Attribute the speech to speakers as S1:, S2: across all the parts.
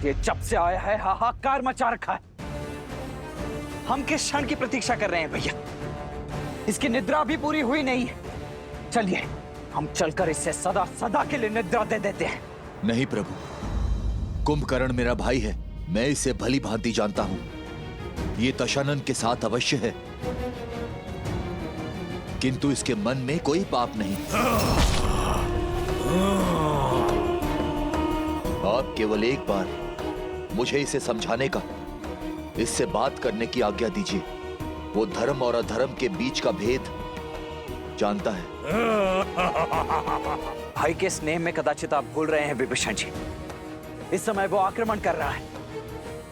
S1: ये जब से आया है हाहाकार मचा रखा है। हम किस क्षण की प्रतीक्षा कर रहे हैं भैया? इसकी निद्रा भी पूरी हुई नहीं है। चलिए हम चलकर इसे सदा सदा के लिए निद्रा दे देते हैं।
S2: नहीं प्रभु, कुंभकर्ण मेरा भाई है, मैं इसे भली भांति जानता हूं। ये दशानन के साथ अवश्य है, किंतु इसके मन में कोई पाप नहीं। आप केवल एक बार मुझे इसे समझाने का, इससे बात करने की आज्ञा दीजिए। वो धर्म और अधर्म के बीच का भेद जानता है।
S1: भाई के स्नेह में कदाचित आप भूल रहे हैं विभीषण जी। इस समय वो आक्रमण कर रहा है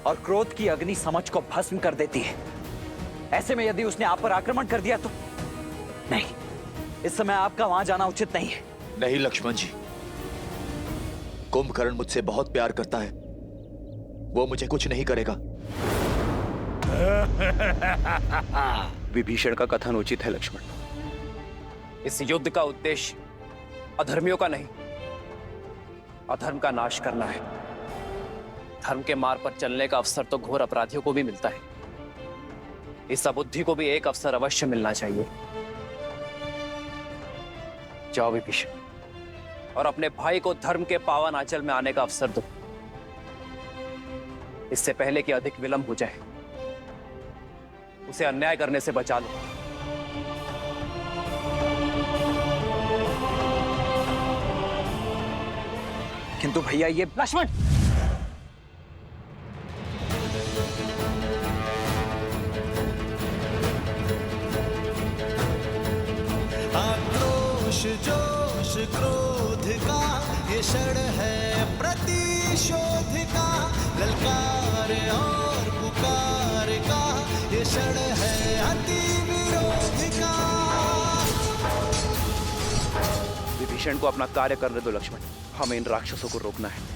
S1: और क्रोध की अग्नि समझ को भस्म कर देती है। ऐसे में यदि उसने आप पर आक्रमण कर दिया तो नहीं, इस समय आपका वहां जाना उचित नहीं है।
S2: नहीं लक्ष्मण जी, कुंभकर्ण मुझसे बहुत प्यार करता है, वो मुझे कुछ नहीं करेगा।
S3: विभीषण का कथन उचित है लक्ष्मण। इस युद्ध का उद्देश्य अधर्मियों का नहीं, अधर्म का नाश करना है। धर्म के मार्ग पर चलने का अवसर तो घोर अपराधियों को भी मिलता है। इस अबुद्धि को भी एक अवसर अवश्य मिलना चाहिए। जाओ विभीषण, और अपने भाई को धर्म के पावन आंचल में आने का अवसर दो, इससे पहले कि अधिक विलंब हो जाए। उसे अन्याय करने से बचा लो।
S1: किंतु भैया ये लक्ष्मण,
S4: आक्रोश जोश क्रोध का ये क्षण है प्रतिशोध का, ललकार और पुकार का ये क्षण है अति विरोध का।
S3: विभीषण को अपना कार्य करने दो लक्ष्मण, हमें इन राक्षसों को रोकना है।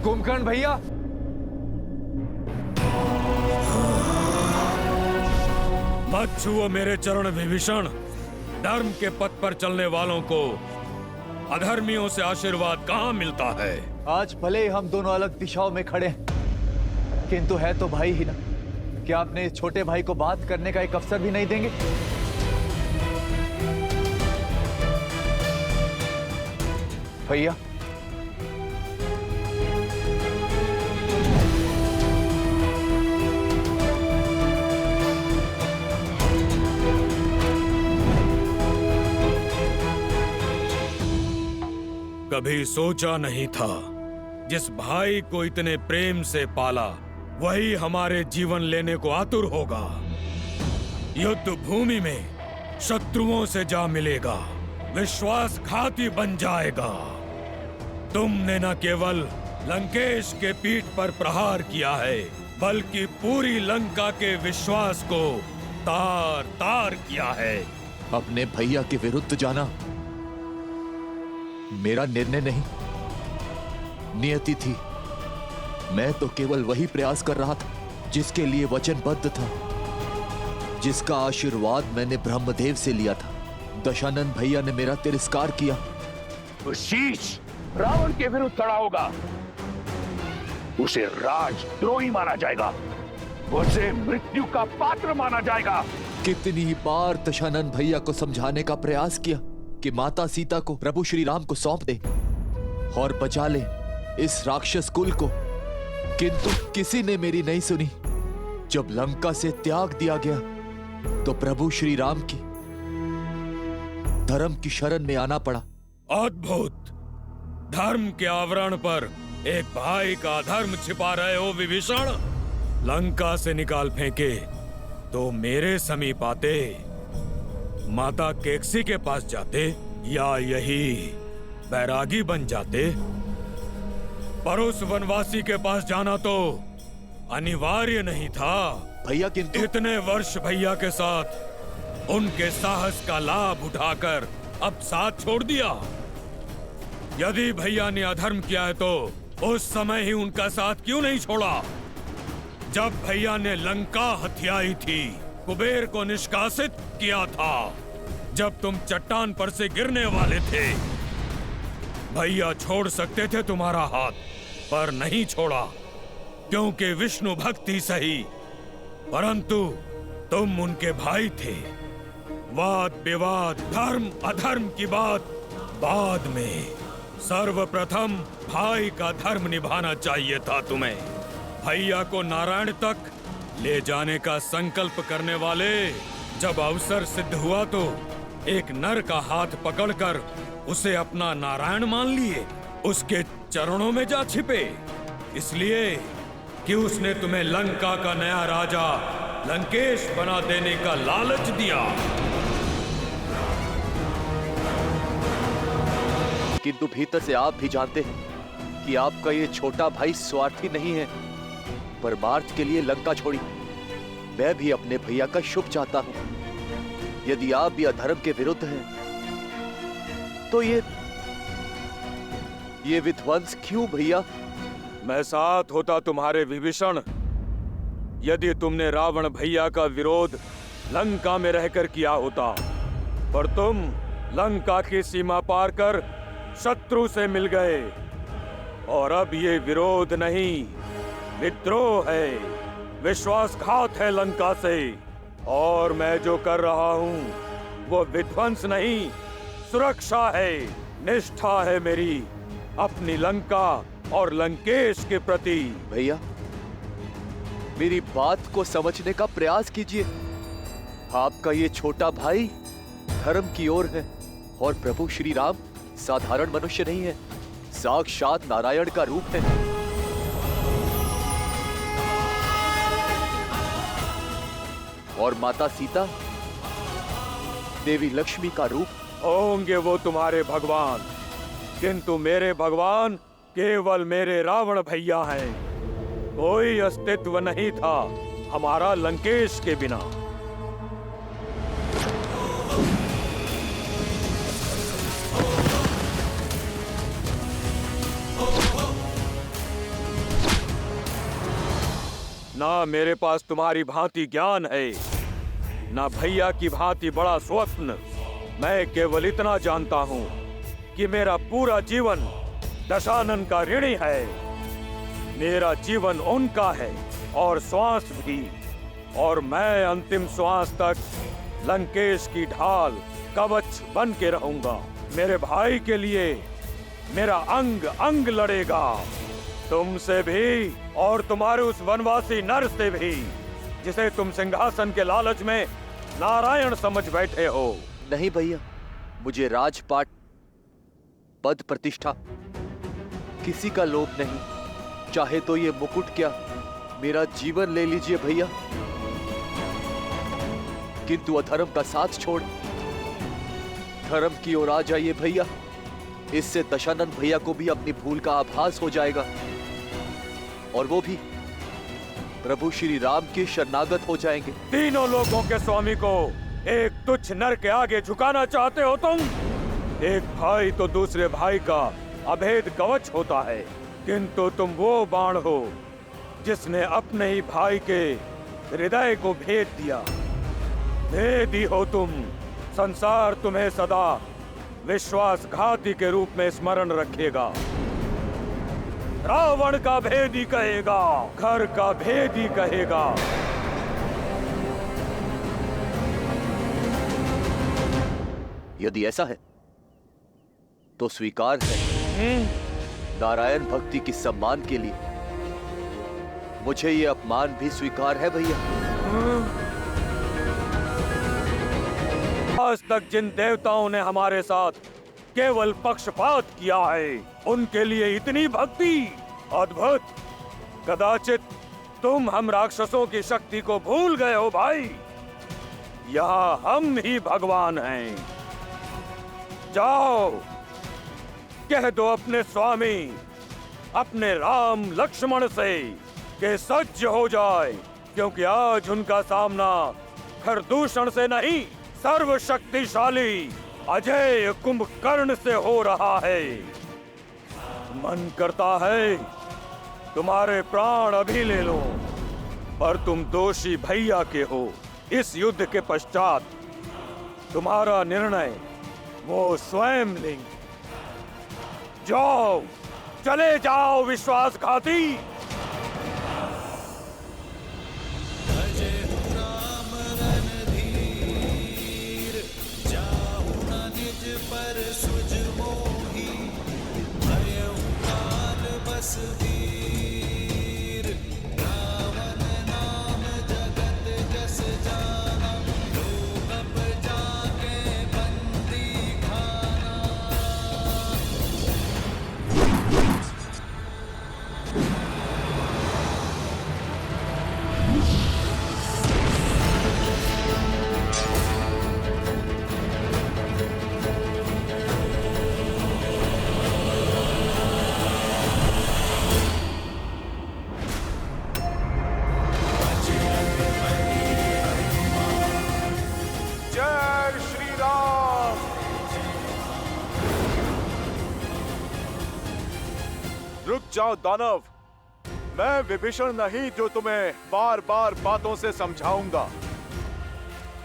S1: कुंभकर्ण भैया,
S5: मत छुओ मेरे चरण विभीषण। धर्म के पथ पर चलने वालों को अधर्मियों से आशीर्वाद कहाँ मिलता है?
S2: आज भले ही हम दोनों अलग दिशाओं में खड़े हैं, किंतु है तो भाई ही ना। क्या आपने इस छोटे भाई को बात करने का एक अवसर भी नहीं देंगे? भैया,
S5: कभी सोचा नहीं था जिस भाई को इतने प्रेम से पाला वही हमारे जीवन लेने को आतुर होगा। युद्ध भूमि में शत्रुओं से जा मिलेगा, विश्वासघाती बन जाएगा। तुमने न केवल लंकेश के पीठ पर प्रहार किया है, बल्कि पूरी लंका के विश्वास को तार तार किया है।
S2: अपने भैया के विरुद्ध जाना मेरा निर्णय नहीं, नियति थी। मैं तो केवल वही प्रयास कर रहा था जिसके लिए वचनबद्ध था, जिसका आशीर्वाद मैंने ब्रह्मदेव से लिया था। दशानन भैया ने मेरा तिरस्कार किया।
S6: तो शीश रावण के विरुद्ध खड़ा होगा, उसे राजद्रोही माना जाएगा, उसे मृत्यु का पात्र माना जाएगा।
S2: कितनी बार दशानन भैया को समझाने का प्रयास किया कि माता सीता को प्रभु श्री राम को सौंप दे और बचा ले इस राक्षस कुल को, किंतु किसी ने मेरी नहीं सुनी। जब लंका से त्याग दिया गया तो प्रभु श्री राम की धर्म की शरण में आना पड़ा।
S5: अद्भुत! धर्म के आवरण पर एक भाई का धर्म छिपा रहे हो विभीषण। लंका से निकाल फेंके तो मेरे समीप आते, माता केकसी के पास जाते, या यही बैरागी बन जाते। पर उस वनवासी के पास जाना तो अनिवार्य नहीं था।
S2: भैया किंतु
S5: इतने वर्ष भैया के साथ उनके साहस का लाभ उठाकर अब साथ छोड़ दिया। यदि भैया ने अधर्म किया है तो उस समय ही उनका साथ क्यों नहीं छोड़ा? जब भैया ने लंका हथियाई थी, कुबेर को निष्कासित किया था, जब तुम चट्टान पर से गिरने वाले थे, भैया छोड़ सकते थे तुम्हारा हाथ, पर नहीं छोड़ा, क्योंकि विष्णु भक्ति सही, परंतु तुम उनके भाई थे। वाद विवाद, धर्म अधर्म की बात बाद में, सर्वप्रथम भाई का धर्म निभाना चाहिए था तुम्हें। भैया को नारायण तक ले जाने का संकल्प करने वाले जब अवसर सिद्ध हुआ तो एक नर का हाथ पकड़कर उसे अपना नारायण मान लिए, उसके चरणों में जा छिपे, इसलिए कि उसने तुम्हें लंका का नया राजा लंकेश बना देने का लालच दिया।
S2: किंतु भीतर से आप भी जानते हैं कि आपका ये छोटा भाई स्वार्थी नहीं है। परमार्थ के लिए लंका छोड़ी। मैं भी अपने भैया का शुभ चाहता हूं। यदि आप भी अधर्म के विरुद्ध हैं, तो ये विध्वंस क्यों भैया?
S7: मैं साथ होता तुम्हारे विभीषण, यदि तुमने रावण भैया का विरोध लंका में रहकर किया होता, पर तुम लंका की सीमा पार कर शत्रु से मिल गए, और अब ये विरोध नहीं, विद्रोह है, विश्वासघात है लंका से। और मैं जो कर रहा हूँ वो विध्वंस नहीं, सुरक्षा है, निष्ठा है मेरी अपनी लंका और लंकेश के प्रति।
S2: भैया, मेरी बात को समझने का प्रयास कीजिए। आपका ये छोटा भाई धर्म की ओर है, और प्रभु श्री राम साधारण मनुष्य नहीं है, साक्षात नारायण का रूप है। और माता सीता देवी लक्ष्मी का रूप।
S7: होंगे वो तुम्हारे भगवान, किंतु मेरे भगवान केवल मेरे रावण भैया हैं। कोई अस्तित्व नहीं था हमारा लंकेश के बिना। ना मेरे पास तुम्हारी भांति ज्ञान है, ना भैया की भांति बड़ा स्वप्न। मैं केवल इतना जानता हूं कि मेरा पूरा जीवन दशानन का ऋणी है। मेरा जीवन उनका है और श्वास भी, और मैं अंतिम श्वास तक लंकेश की ढाल कवच बन के रहूंगा। मेरे भाई के लिए मेरा अंग अंग लड़ेगा, तुमसे भी और तुम्हारे उस वनवासी नर से भी, जिसे तुम सिंहासन के लालच में नारायण समझ बैठे हो।
S2: नहीं भैया, मुझे राजपाट, पद, प्रतिष्ठा किसी का लोभ नहीं। चाहे तो ये मुकुट क्या, मेरा जीवन ले लीजिए भैया, किंतु अधर्म का साथ छोड़ धर्म की ओर आ जाइए भैया। इससे दशानन भैया को भी अपनी भूल का आभास हो जाएगा, और वो भी प्रभु श्री राम के शरणागत हो जाएंगे।
S7: तीनों लोगों के स्वामी को एक तुच्छ नर के आगे झुकाना चाहते हो तुम? एक भाई तो दूसरे भाई का अभेद कवच होता है, किंतु तुम वो बाण हो जिसने अपने ही भाई के हृदय को भेद दिया। भेदी हो तुम। संसार तुम्हें सदा विश्वासघाती के रूप में स्मरण रखेगा। रावण का भेदी कहेगा, घर का भेदी कहेगा।
S2: यदि ऐसा है तो स्वीकार है। नारायण भक्ति की सम्मान के लिए मुझे ये अपमान भी स्वीकार है भैया।
S7: आज तक जिन देवताओं ने हमारे साथ केवल पक्षपात किया है, उनके लिए इतनी भक्ति अद्भुत। कदाचित तुम हम राक्षसों की शक्ति को भूल गए हो भाई। यहाँ हम ही भगवान हैं। जाओ, कह दो अपने स्वामी, अपने राम लक्ष्मण से कि सज्ज हो जाए, क्योंकि आज उनका सामना खरदूषण से नहीं, सर्वशक्तिशाली अजय कुंभकर्ण से हो रहा है। मन करता है तुम्हारे प्राण अभी ले लो, पर तुम दोषी भैया के हो। इस युद्ध के पश्चात तुम्हारा निर्णय वो स्वयं लेंगे। जाओ, चले जाओ विश्वासघाती।
S4: पर सुज मोही भयउ काल बस वीर रावण नाम जगत जस जाना लोग अब जाके बंदी खाना।
S7: जय श्री राम।
S8: रुक जाओ दानव, मैं विभीषण नहीं जो तुम्हें बार बार बातों से समझाऊंगा।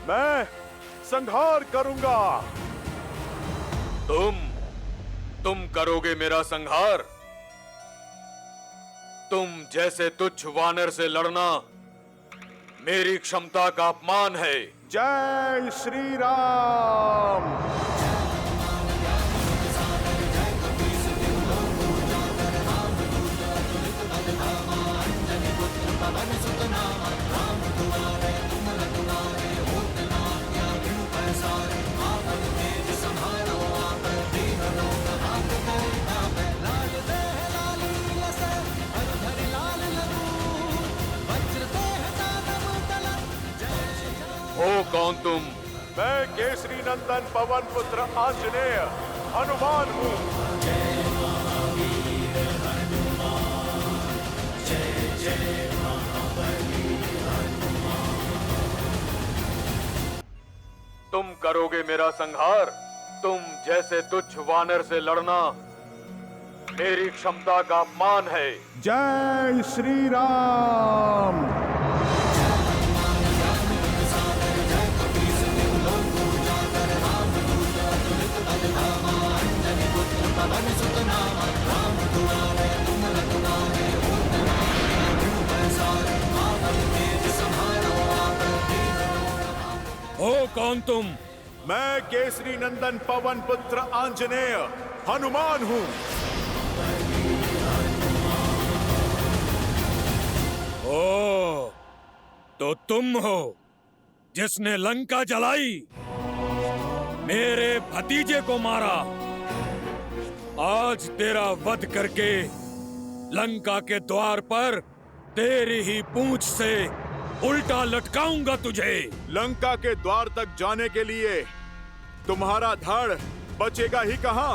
S8: मैं संहार करूंगा।
S7: तुम करोगे मेरा संहार? तुम जैसे तुच्छ वानर से लड़ना मेरी क्षमता का अपमान है।
S8: जय श्री राम।
S7: हो कौन तुम?
S8: मैं केसरी नंदन पवन पुत्र आंजनेय हनुमान हूँ।
S7: तुम करोगे मेरा संहार? तुम जैसे तुच्छ वानर से लड़ना मेरी क्षमता का अपमान है।
S8: जय श्री राम।
S5: हो कौन तुम?
S8: मैं केसरी नंदन पवन पुत्र आंजनेय हनुमान हूँ।
S5: ओ, तो तुम हो जिसने लंका जलाई, मेरे भतीजे को मारा। आज तेरा वध करके लंका के द्वार पर तेरी ही पूंछ से उल्टा लटकाऊंगा तुझे।
S8: लंका के द्वार तक जाने के लिए तुम्हारा धड़ बचेगा ही कहां।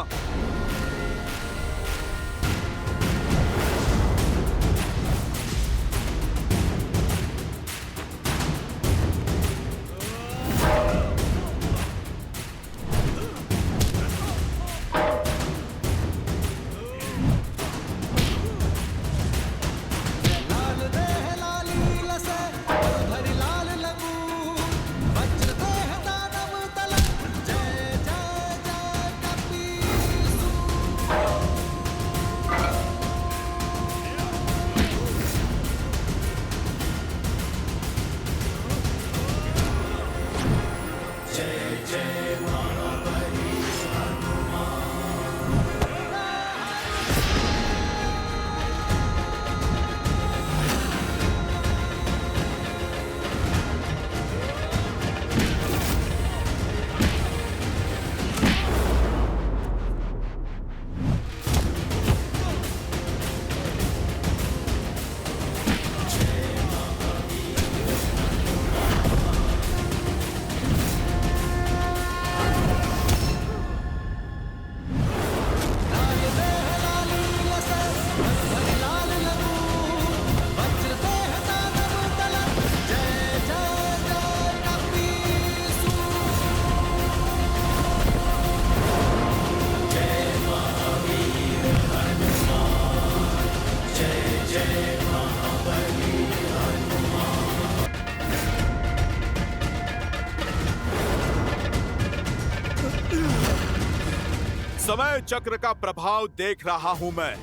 S8: समय चक्र का प्रभाव देख रहा हूं मैं।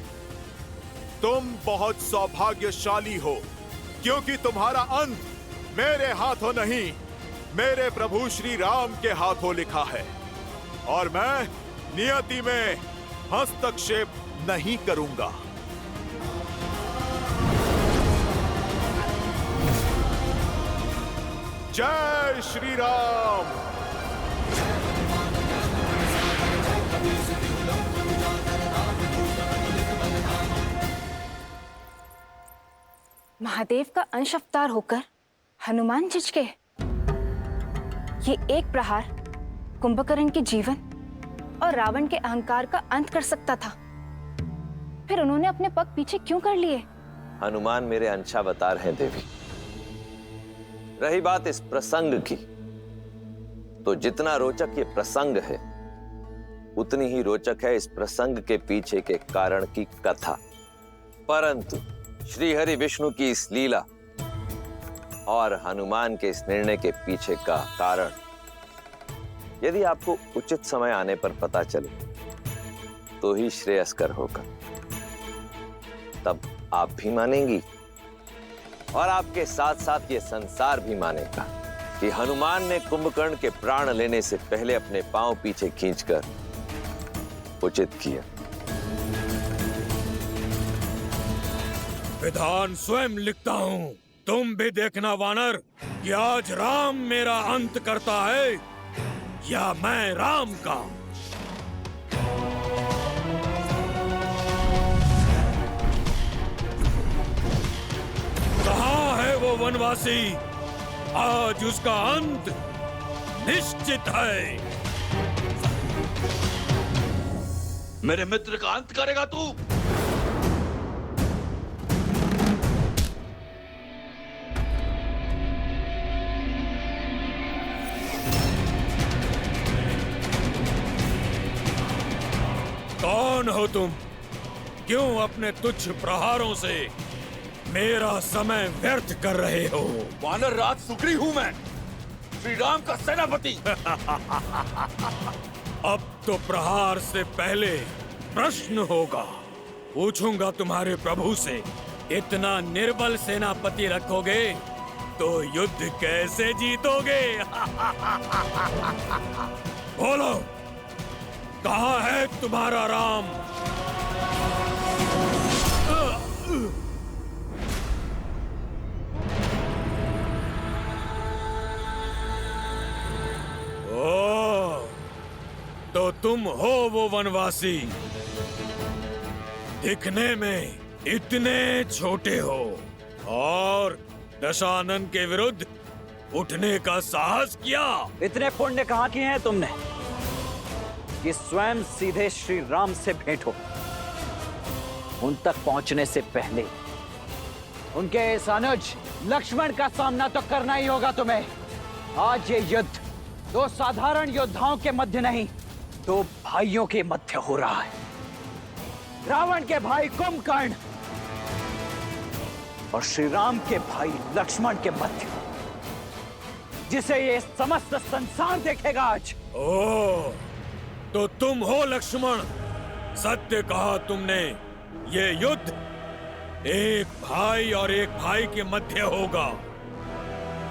S8: तुम बहुत सौभाग्यशाली हो, क्योंकि तुम्हारा अंत मेरे हाथों नहीं, मेरे प्रभु श्री राम के हाथों लिखा है। और मैं नियति में हस्तक्षेप नहीं करूंगा। जय श्री राम।
S9: महादेव का अंश अवतार होकर हनुमान झिझके। ये एक प्रहार कुंभकर्ण के जीवन और रावण के अहंकार का अंत कर सकता था। फिर उन्होंने अपने पग पीछे क्यों कर लिए?
S10: हनुमान मेरे अंशावतार हैं देवी। रही बात इस प्रसंग की, तो जितना रोचक ये प्रसंग है, उतनी ही रोचक है इस प्रसंग के पीछे के कारण की कथा। परंतु श्री हरि विष्णु की इस लीला और हनुमान के इस निर्णय के पीछे का कारण यदि आपको उचित समय आने पर पता चले तो ही श्रेयस्कर होगा। तब आप भी मानेंगी और आपके साथ साथ ये संसार भी मानेगा कि हनुमान ने कुंभकर्ण के प्राण लेने से पहले अपने पांव पीछे खींचकर उचित किया।
S5: विधान स्वयं लिखता हूँ, तुम भी देखना वानर कि आज राम मेरा अंत करता है या मैं राम का। कहाँ है वो वनवासी? आज उसका अंत निश्चित है।
S6: मेरे मित्र का अंत करेगा तू?
S5: कौन हो तुम? क्यों अपने तुच्छ प्रहारों से मेरा समय व्यर्थ कर रहे हो?
S6: वानर राज सुग्रीव हूं मैं, श्री राम का सेनापति।
S5: अब तो प्रहार से पहले प्रश्न होगा। पूछूंगा तुम्हारे प्रभु से, इतना निर्बल सेनापति रखोगे तो युद्ध कैसे जीतोगे? बोलो, कहाँ है तुम्हारा राम? ओ, तो तुम हो वो वनवासी। दिखने में इतने छोटे हो और दशानन के विरुद्ध उठने का साहस किया।
S1: इतने पुण्य कहाँ किए हैं तुमने कि स्वयं सीधे श्री राम से भेंट हो? उन तक पहुंचने से पहले उनके इस अनुज लक्ष्मण का सामना तो करना ही होगा तुम्हें। आज ये युद्ध दो साधारण योद्धाओं के मध्य नहीं, दो भाइयों के मध्य हो रहा है। रावण के भाई कुंभकर्ण और श्री राम के भाई लक्ष्मण के मध्य, जिसे ये समस्त संसार देखेगा आज।
S5: ओ, तो तुम हो लक्ष्मण। सत्य कहा तुमने। ये युद्ध एक भाई और एक भाई के मध्य होगा,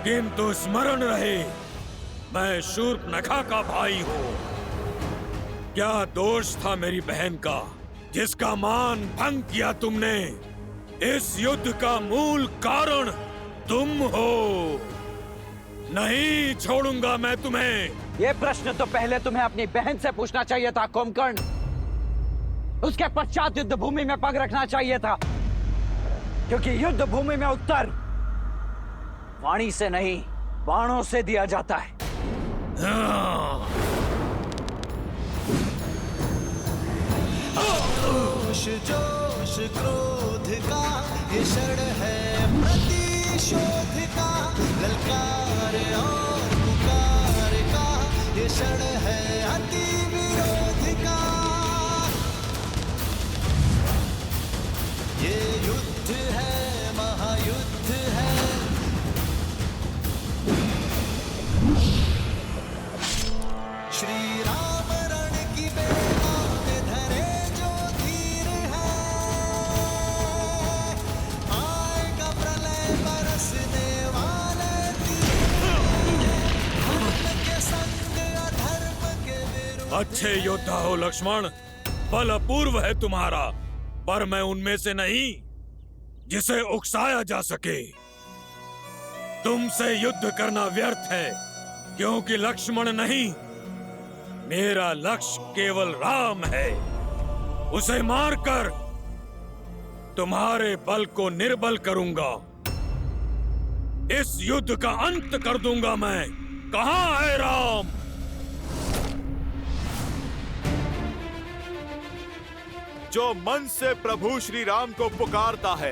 S5: किंतु स्मरण रहे, मैं शूर्पणखा का भाई हूं। क्या दोष था मेरी बहन का, जिसका मान भंग किया तुमने? इस युद्ध का मूल कारण तुम हो। नहीं छोड़ूंगा मैं तुम्हें।
S1: ये प्रश्न तो पहले तुम्हें अपनी बहन से पूछना चाहिए था कुंभकर्ण। उसके पश्चात युद्ध भूमि में पग रखना चाहिए था, क्योंकि युद्ध भूमि में उत्तर वाणी से नहीं, बाणों से दिया जाता है।
S4: जोश जोश क्रोध का ये क्षण है प्रतिशोध का, ललकार और पुकार का ये क्षण है अति विरोध का। ये युद्ध है, महायुद्ध है। श्री राम रण की बेला में
S5: अच्छे योद्धा हो लक्ष्मण, बल अपूर्व है तुम्हारा, पर मैं उनमें से नहीं जिसे उकसाया जा सके। तुमसे युद्ध करना व्यर्थ है, क्योंकि लक्ष्मण नहीं, मेरा लक्ष्य केवल राम है। उसे मारकर तुम्हारे बल को निर्बल करूंगा। इस युद्ध का अंत कर दूंगा मैं। कहां है राम?
S8: जो मन से प्रभु श्री राम को पुकारता है,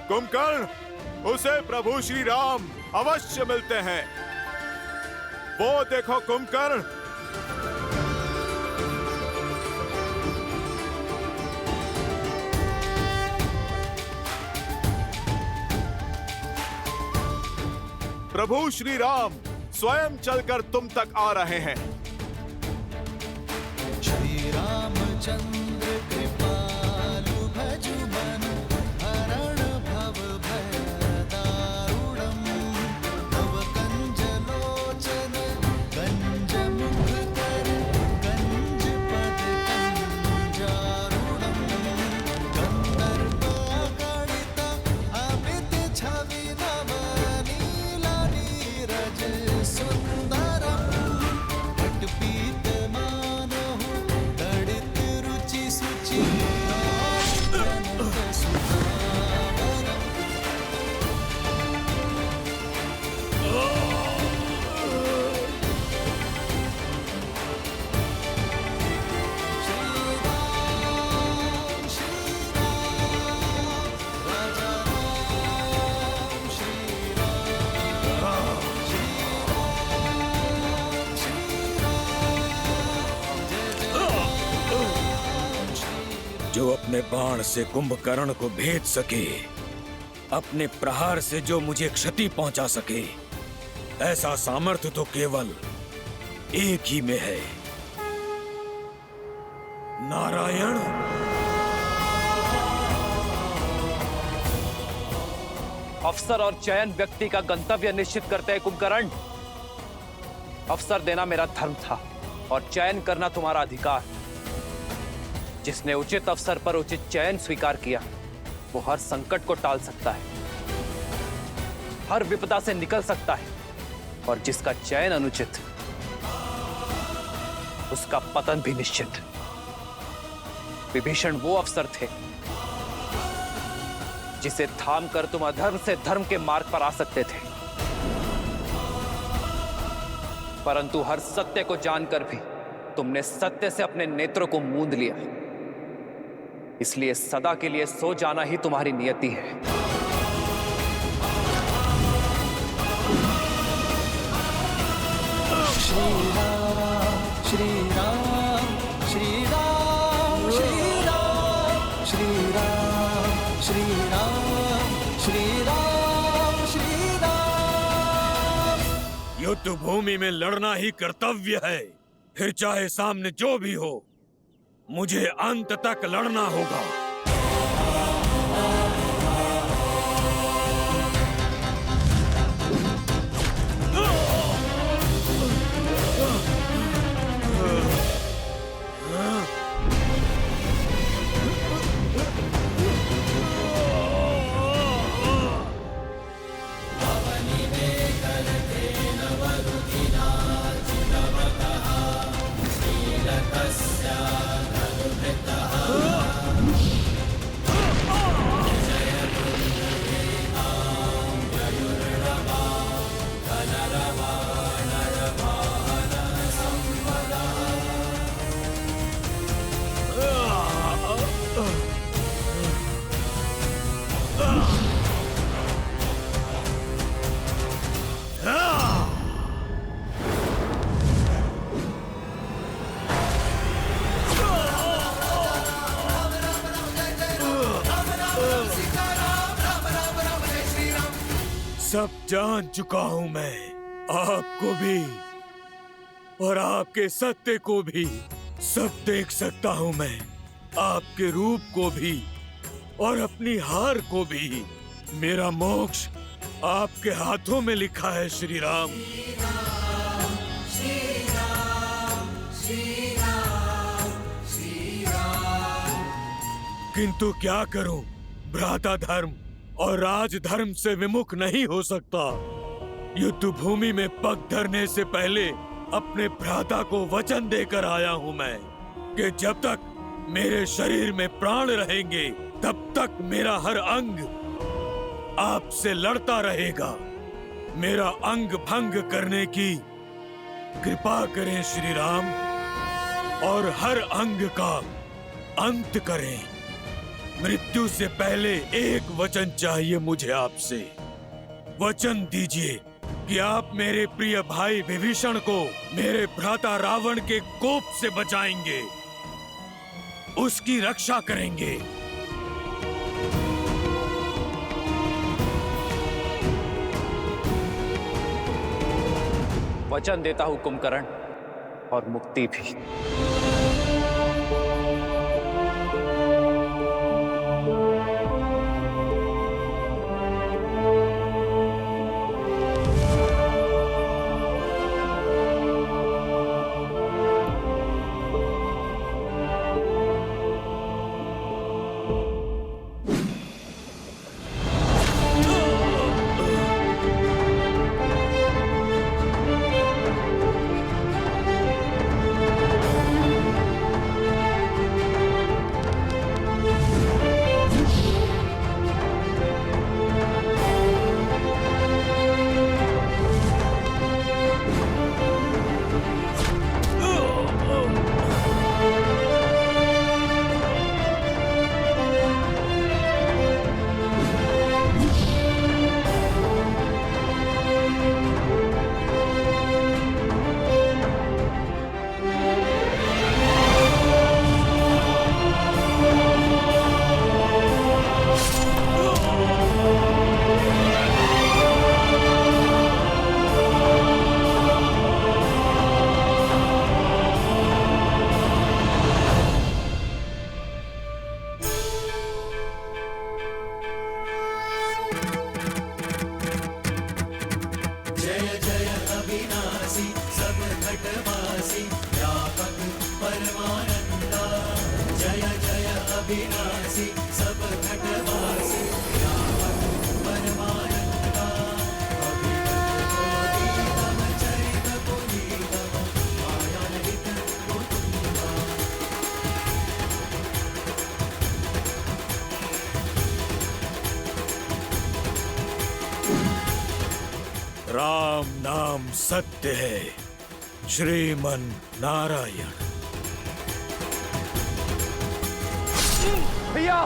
S8: कुंभकर्ण, उसे प्रभु श्री राम अवश्य मिलते हैं। वो देखो कुंभकर्ण, प्रभु श्री राम स्वयं चलकर तुम तक आ रहे हैं।
S4: श्री रामचंद्र कृपालु भजु मन हरण भव भय दारुणम्। भव कंज लोचन कंज मुख कर कंज पद कंजारुणम्। गंधर्व गणित अमित छवि नव नीला नीरज सुंदरम्। पटपीत मानहु तड़ित रुचि सुचि जनक सुधावरम्।
S5: जो अपने बाण से कुंभकर्ण को भेद सके, अपने प्रहार से जो मुझे क्षति पहुंचा सके, ऐसा सामर्थ्य तो केवल एक ही में है, नारायण।
S3: अवसर और चयन व्यक्ति का गंतव्य निश्चित करते हैं कुंभकर्ण। अवसर देना मेरा धर्म था और चयन करना तुम्हारा अधिकार। जिसने उचित अवसर पर उचित चयन स्वीकार किया, वो हर संकट को टाल सकता है, हर विपदा से निकल सकता है, और जिसका चयन अनुचित, उसका पतन भी निश्चित। विभीषण वो अवसर थे जिसे थाम कर तुम अधर्म से धर्म के मार्ग पर आ सकते थे, परंतु हर सत्य को जानकर भी तुमने सत्य से अपने नेत्रों को मूंद लिया। इसलिए सदा के लिए सो जाना ही तुम्हारी नियति है।
S4: श्री राम श्री राम श्री राम श्री राम श्री राम श्री राम श्री राम श्री राम।
S5: युद्ध भूमि में लड़ना ही कर्तव्य है, फिर चाहे सामने जो भी हो, मुझे अंत तक लड़ना होगा। सब जान चुका हूं मैं, आपको भी और आपके सत्य को भी। सब देख सकता हूं मैं, आपके रूप को भी और अपनी हार को भी। मेरा मोक्ष आपके हाथों में लिखा है श्री राम।
S4: श्री राम श्री राम।
S5: किंतु क्या करूं, भ्राता धर्म और राजधर्म से विमुख नहीं हो सकता। युद्ध भूमि में पग धरने से पहले अपने भ्राता को वचन देकर आया हूं मैं कि जब तक मेरे शरीर में प्राण रहेंगे तब तक मेरा हर अंग आपसे लड़ता रहेगा। मेरा अंग भंग करने की कृपा करें श्री राम और हर अंग का अंत करें। मृत्यु से पहले एक वचन चाहिए मुझे आपसे। वचन दीजिए कि आप मेरे प्रिय भाई विभीषण को मेरे भ्राता रावण के कोप से बचाएंगे, उसकी रक्षा करेंगे।
S3: वचन देता हूं कुंभकर्ण, और मुक्ति भी।
S5: राम नाम सत्य है, श्रीमन नारायण।
S3: भैया,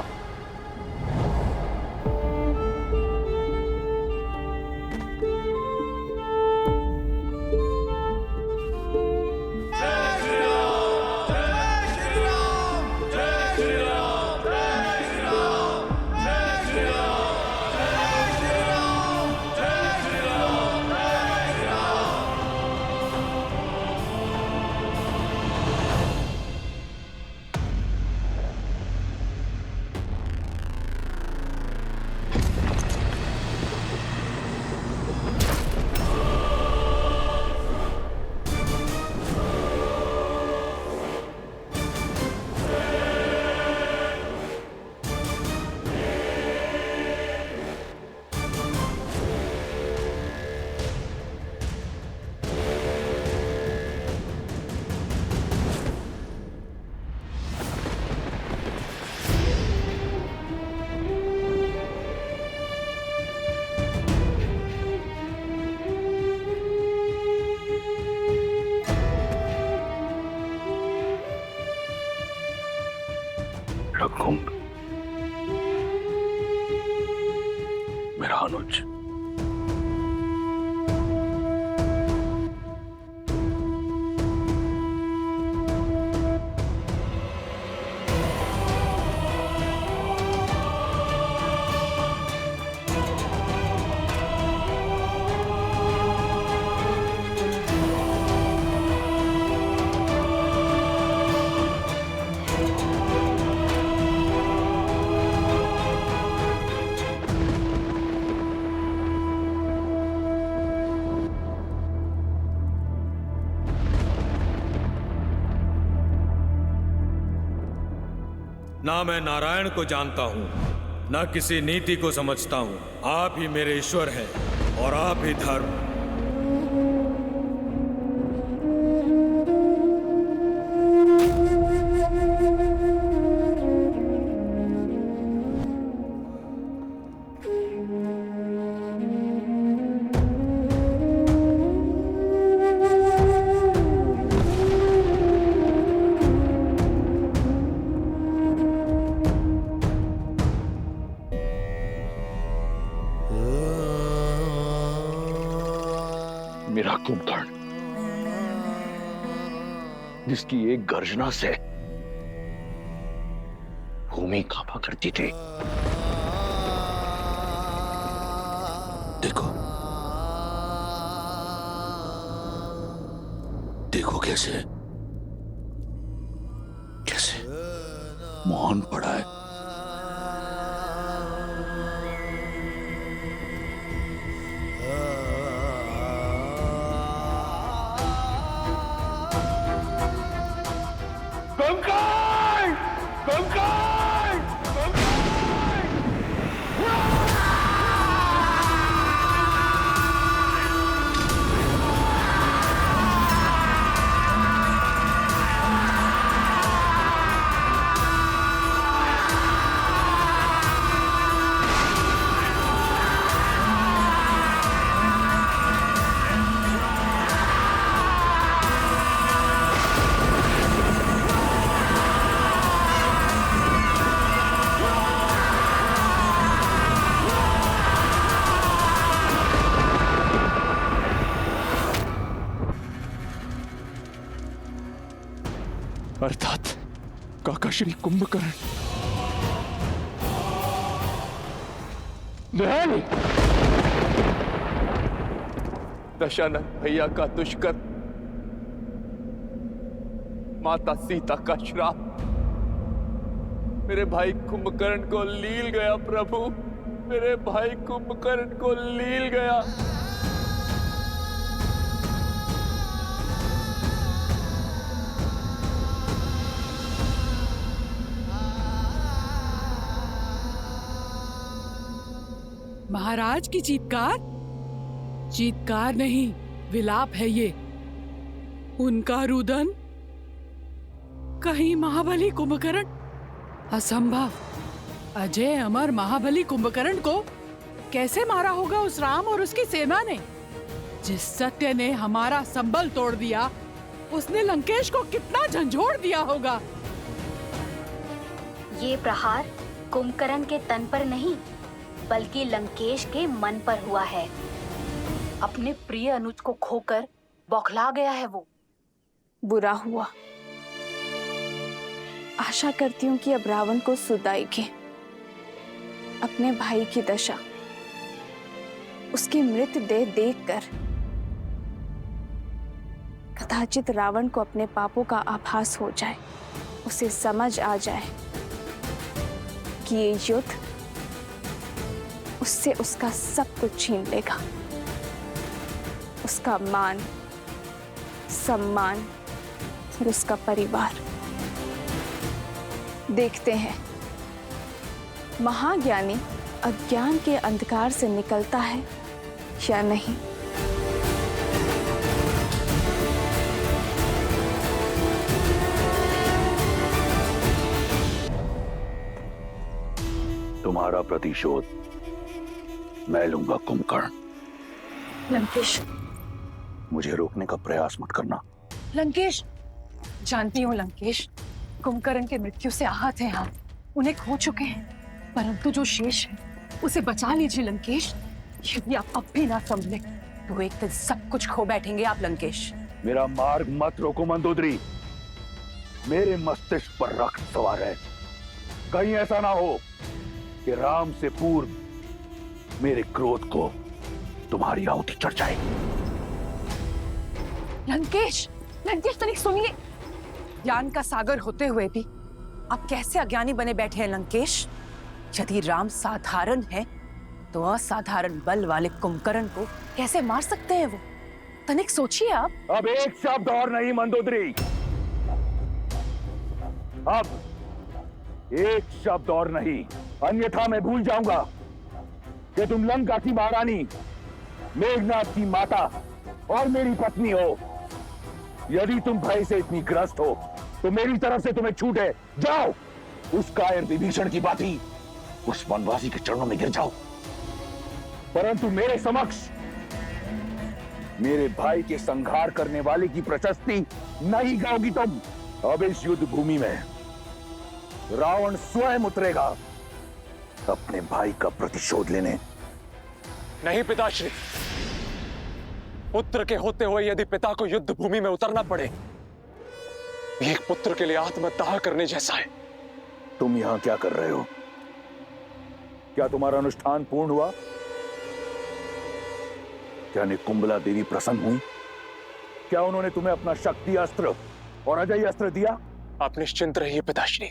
S6: रघुकुंभ, मेरा अनुज,
S5: ना मैं नारायण को जानता हूँ, ना किसी नीति को समझता हूँ। आप ही मेरे ईश्वर हैं और आप ही धर्म।
S6: मेरा कुंभकर्ण, जिसकी एक गर्जना से भूमि कांपा करती थी। देखो, देखो कैसे कैसे मौन पड़ा है।
S8: अर्थात काका श्री कुंभकर्ण नहीं।
S2: दशानन भैया का दुष्कर्म, माता सीता का श्राप मेरे भाई कुंभकर्ण को लील गया। प्रभु, मेरे भाई कुंभकर्ण को लील गया।
S11: महाराज की चीत्कार? चीत्कार नहीं, विलाप है ये। उनका रुदन? कहीं महाबली कुंभकर्ण? असंभव। अजय अमर महाबली कुंभकर्ण को कैसे मारा होगा उस राम और उसकी सेना ने? जिस सत्य ने हमारा संबल तोड़ दिया, उसने लंकेश को कितना झंझोड़ दिया होगा।
S9: ये प्रहार कुंभकर्ण के तन पर नहीं, बल्कि लंकेश के मन पर हुआ है। अपने प्रिय अनुज को खोकर बौखला गया है वो। बुरा हुआ। आशा करती हूँ कि अब रावण को सुध आएगी। अपने भाई की दशा, उसकी मृतदेह देखकर कदाचित रावण को अपने पापों का आभास हो जाए, उसे समझ आ जाए कि ये युद्ध उससे उसका सब कुछ छीन लेगा। उसका मान, सम्मान और उसका परिवार। देखते हैं महाज्ञानी अज्ञान के अंधकार से निकलता है या नहीं।
S6: तुम्हारा प्रतिशोध मैं लूंगा कुंभकर्ण।
S11: लंकेश,
S6: मुझे रोकने का प्रयास मत करना।
S11: लंकेश, जानती हूँ लंकेश, कुंभकर्ण के मृत्यु से आहत हैं आप, उन्हें खो चुके हैं, परंतु जो शेष है उसे बचा लीजिए लंकेश। यदि आप अब भी ना संभले तो एक दिन सब कुछ खो बैठेंगे आप लंकेश।
S6: मेरा मार्ग मत रोको मंदोदरी। मेरे मस्तिष्क पर रक्त सवार है। कहीं ऐसा ना हो कि राम से पूर्व मेरे क्रोध को तुम्हारी आहुति चढ़ जाए।
S11: लंकेश, लंकेश तनिक सुनिए। ज्ञान का सागर होते हुए भी आप कैसे अज्ञानी बने बैठे हैं लंकेश? यदि राम साधारण है तो असाधारण बल वाले कुंभकर्ण को कैसे मार सकते हैं वो? तनिक सोचिए आप।
S6: अब एक शब्द और नहीं मंदोदरी। अब एक शब्द और नहीं, अन्यथा मैं भूल जाऊंगा कि तुम लंका की महारानी, मेघनाथ की माता और मेरी पत्नी हो। यदि तुम भय से इतनी ग्रस्त हो तो मेरी तरफ से तुम्हें छूट है, जाओ उस कायर विभीषण की बाती उस वनवासी के चरणों में गिर जाओ। परंतु मेरे समक्ष मेरे भाई के संहार करने वाले की प्रशस्ति नहीं गाओगी तुम। अब इस युद्ध भूमि में रावण स्वयं उतरेगा अपने भाई का प्रतिशोध लेने।
S3: नहीं पिताश्री, पुत्र के होते हुए यदि पिता को युद्ध भूमि में उतरना पड़े, ये एक पुत्र के लिए आत्मदाह करने जैसा है।
S6: तुम यहां क्या कर रहे हो? क्या तुम्हारा अनुष्ठान पूर्ण हुआ? क्या निकुंबला देवी प्रसन्न हुई? क्या उन्होंने तुम्हें अपना शक्ति अस्त्र और अजय अस्त्र दिया?
S3: आप निश्चिंत रहिए पिताश्री,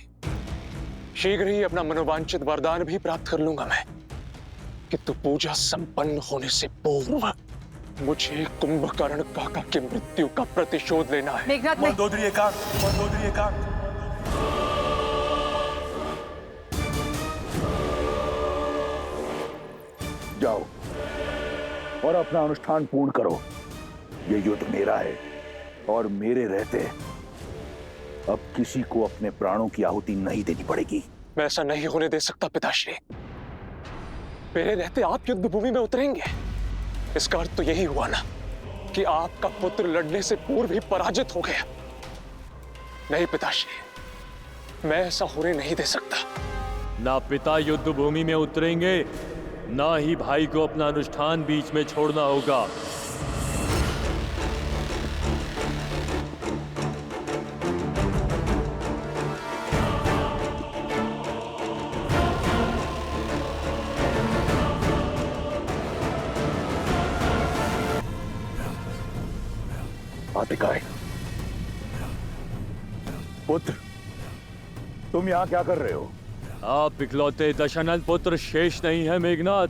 S3: शीघ्र ही अपना मनोवांछित वरदान भी प्राप्त कर लूंगा मैं। किंतु पूजा संपन्न होने से पूर्व मुझे कुंभकर्ण काका की मृत्यु का प्रतिशोध लेना है।
S9: मेघनाथ,
S4: मंदोदरी एकांत, मंदोदरी एकांत।
S6: जाओ और अपना अनुष्ठान पूर्ण करो। ये युद्ध मेरा है और मेरे रहते अब किसी को अपने प्राणों की आहुति नहीं देनी पड़ेगी।
S3: मैं ऐसा नहीं होने दे सकता पिताश्री। मेरे रहते आप युद्ध भूमि में उतरेंगे, इसका अर्थ तो यही हुआ ना कि आपका पुत्र लड़ने से पूर्व ही पराजित हो गया। नहीं पिताश्री, मैं ऐसा होने नहीं दे सकता।
S7: ना पिता युद्ध भूमि में उतरेंगे, ना ही भाई को अपना अनुष्ठान बीच में छोड़ना होगा।
S6: आतिकाय, पुत्र, तुम यहां क्या कर रहे हो?
S7: आप इकलौते दशानन पुत्र शेष नहीं है मेघनाथ।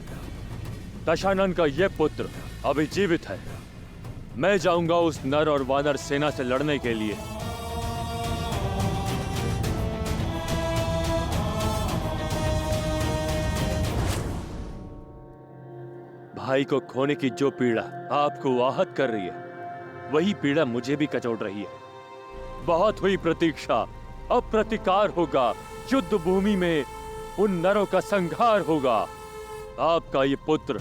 S7: दशानन का यह पुत्र अभी जीवित है। मैं जाऊंगा उस नर और वानर सेना से लड़ने के लिए। भाई को खोने की जो पीड़ा आपको आहत कर रही है, वही पीड़ा मुझे भी कचोट रही है। बहुत हुई प्रतीक्षा, अब प्रतिकार होगा। युद्ध भूमि में उन नरों का संहार होगा। आपका ये पुत्र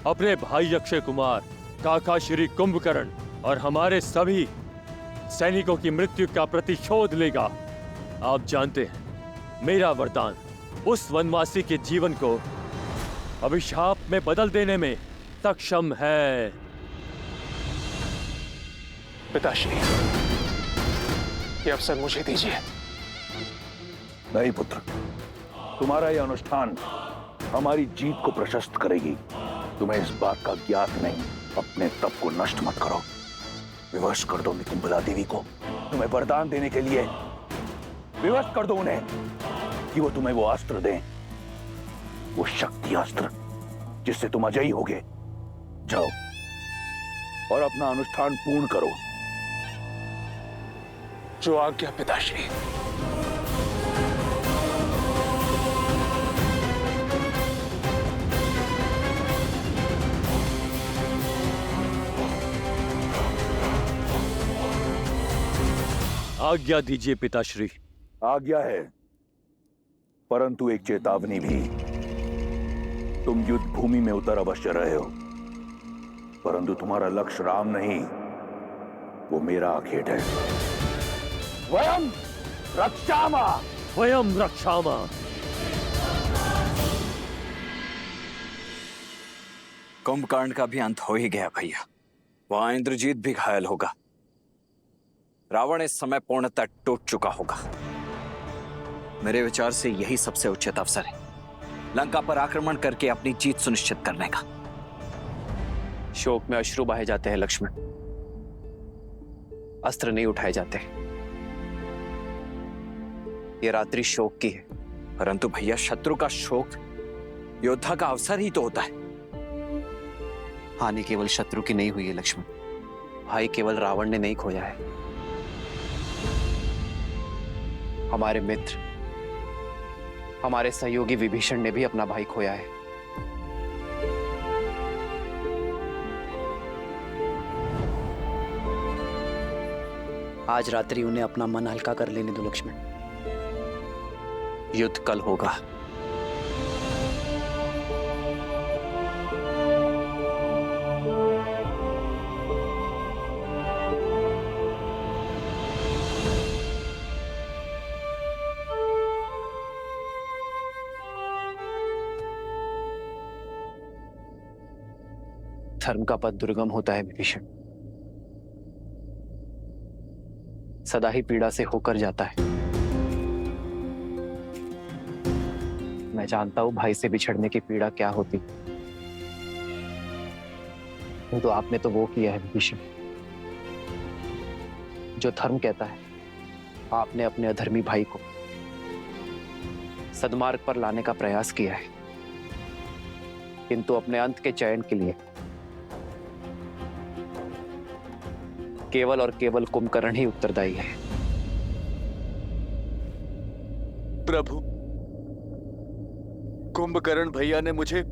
S7: अपने भाई अक्षय कुमार, काका श्री कुंभकर्ण और हमारे सभी सैनिकों की मृत्यु का प्रतिशोध लेगा। आप जानते हैं, मेरा वरदान उस वनवासी के जीवन को अभिशाप में बदल देने में सक्षम है।
S3: पिताश्री, ये अवसर मुझे दीजिए।
S6: नहीं पुत्र, तुम्हारा यह अनुष्ठान हमारी जीत को प्रशस्त करेगी। तुम्हें इस बात का ज्ञात नहीं। अपने तप को नष्ट मत करो। विवश कर दो निकुंबला देवी को तुम्हें वरदान देने के लिए। विवश कर दो उन्हें कि वो तुम्हें वो अस्त्र दें, वो शक्ति अस्त्र जिससे तुम अजयी होगे। जाओ और अपना अनुष्ठान पूर्ण करो।
S3: जो आज्ञा पिताश्री।
S7: आज्ञा दीजिए पिताश्री।
S6: आज्ञा है, परंतु एक चेतावनी भी। तुम युद्ध भूमि में उतर अवश्य रहे हो, परंतु तुम्हारा लक्ष्य राम नहीं, वो मेरा आखेट है। वयम रक्षामा,
S7: वयम रक्षामा।
S1: कुंभकर्ण का भी अंत हो ही गया भैया। वहां इंद्रजीत भी घायल होगा। रावण इस समय पूर्णतः टूट चुका होगा। मेरे विचार से यही सबसे उचित अवसर है लंका पर आक्रमण करके अपनी जीत सुनिश्चित करने का।
S3: शोक में अश्रु बहाए जाते हैं लक्ष्मण, अस्त्र नहीं उठाए जाते। ये रात्रि शोक की है।
S1: परंतु भैया, शत्रु का शोक योद्धा का अवसर ही तो होता है।
S3: हानि केवल शत्रु की नहीं हुई है लक्ष्मण, भाई केवल रावण ने नहीं खोया है। हमारे मित्र हमारे सहयोगी विभीषण ने भी अपना भाई खोया है।
S12: आज रात्रि उन्हें अपना मन हल्का कर लेने दो लक्ष्मण।
S3: युद्ध कल होगा। धर्म का पथ दुर्गम होता है विभीषण, सदा ही पीड़ा से होकर जाता है। मैं जानता हूं भाई से बिछड़ने की पीड़ा क्या होती, तो आपने तो वो किया है विभीषण जो धर्म कहता है। आपने अपने अधर्मी भाई को सद्मार्ग पर लाने का प्रयास किया है, किंतु अपने अंत के चयन के लिए केवल और केवल कुंभकर्ण ही उत्तरदायी है।
S2: प्रभु, कुंभकर्ण भैया ने मुझे